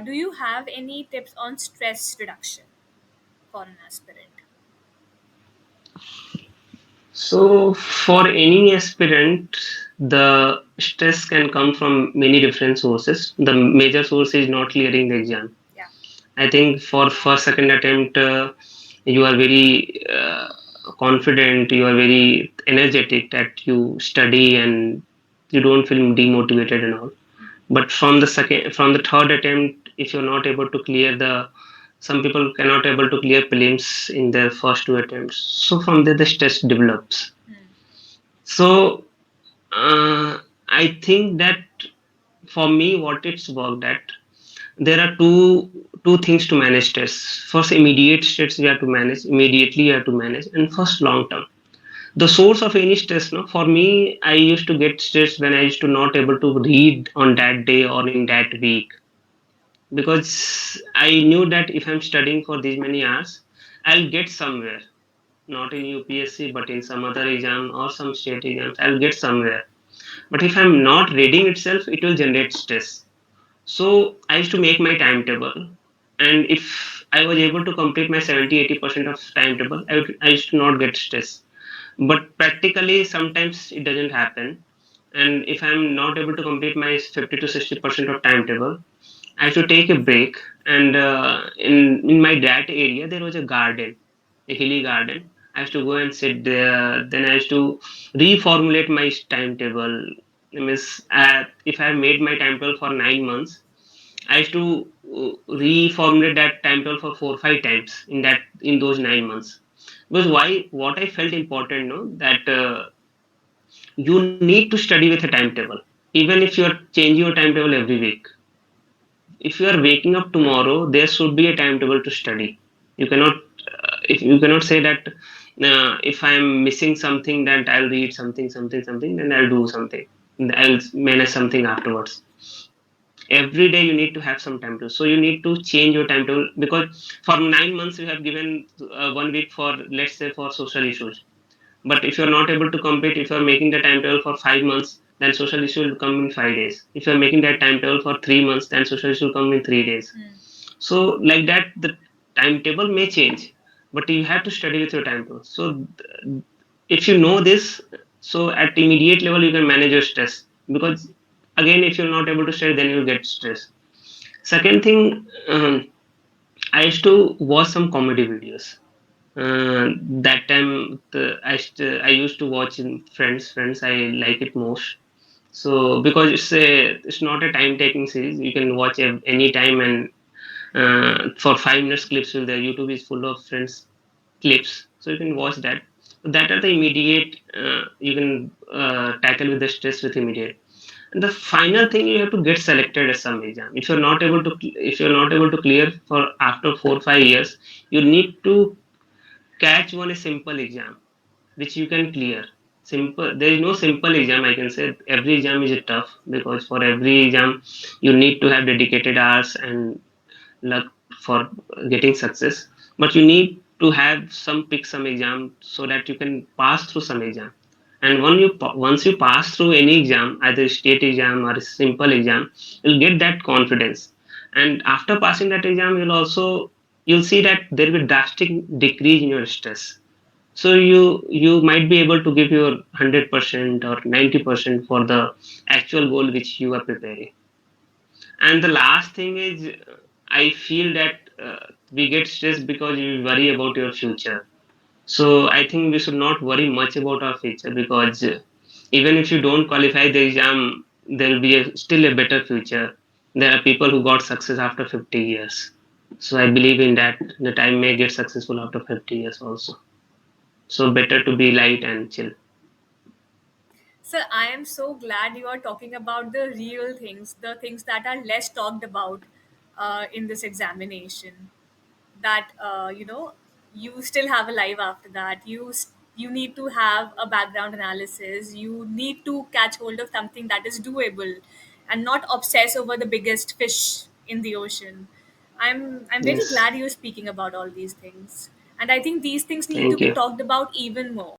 do you have any tips on stress reduction for an aspirant? So, for any aspirant, the stress can come from many different sources. The major source is not clearing the exam. Yeah. I think for first, second attempt, you are very confident, you are very energetic that you study and you don't feel demotivated and all. But from the third attempt, if you're not able to clear the, some people cannot able to clear prelims in their first two attempts. So from there, the stress develops. Hmm. So I think that for me, what it's worked at, there are two things to manage stress. First, immediate stress you have to manage immediately. You have to manage, and first, long term. The source of any stress, no, for me, I used to get stressed when I used to not able to read on that day or in that week, because I knew that if I'm studying for these many hours, I'll get somewhere. Not in UPSC, but in some other exam or some state exams, I'll get somewhere. But if I'm not reading itself, it will generate stress. So I used to make my timetable, and if I was able to complete my 70-80% of timetable, I used to not get stress. But practically, sometimes it doesn't happen. And if I'm not able to complete my 50 to 60% of timetable, I have to take a break. And in my that area, there was a garden, a hilly garden. I used to go and sit there. Then I used to reformulate my timetable. Means, if I have made my timetable for 9 months, I used to reformulate that timetable for 4 5 times in those 9 months. Because why? What I felt important, no, that you need to study with a timetable, even if you are changing your timetable every week. If you are waking up tomorrow, there should be a timetable to study. You cannot, if you cannot say that if I am missing something, that I'll read something, then I'll do something. I'll manage something afterwards. Every day you need to have some timetable. So you need to change your timetable, because for 9 months you have given 1 week for, let's say, for social issues. But if you're not able to complete, if you're making the timetable for 5 months, then social issue will come in 5 days. If you're making that timetable for 3 months, then social issue will come in 3 days. Hmm. So like that, the timetable may change, but you have to study with your timetable. So if you know this, so at immediate level you can manage your stress. Because again, if you're not able to study, then you'll get stress. Second thing, I used to watch some comedy videos. That time, I used to watch in Friends. I like it most. So because it's not a time taking series, you can watch any time, and for 5 minutes clips will there. YouTube is full of Friends clips, so you can watch that. That are the immediate. You can tackle with the stress with immediate. And the final thing, you have to get selected as some exam. If you're not able to clear for after 4 5 years, you need to catch one a simple exam which you can clear. Simple, there is no simple exam. I can say every exam is tough, because for every exam you need to have dedicated hours and luck for getting success. But you need to have some pick some exam so that you can pass through some exam. And once you pass through any exam, either state exam or a simple exam, you'll get that confidence. And after passing that exam, you'll see that there will be drastic decrease in your stress. So you might be able to give your 100% or 90% for the actual goal which you are preparing. And the last thing is, I feel that we get stressed because we worry about your future. So I think we should not worry much about our future, because even if you don't qualify the exam, there will be still a better future. There are people who got success after 50 years. So I believe in that. The time may get successful after 50 years also. So better to be light and chill. So I am so glad you are talking about the real things, the things that are less talked about in this examination. That you still have a life after that. You need to have a background analysis. You need to catch hold of something that is doable, and not obsess over the biggest fish in the ocean. I'm very Yes. glad you're speaking about all these things, and I think these things need to Thank be you. talked about even more.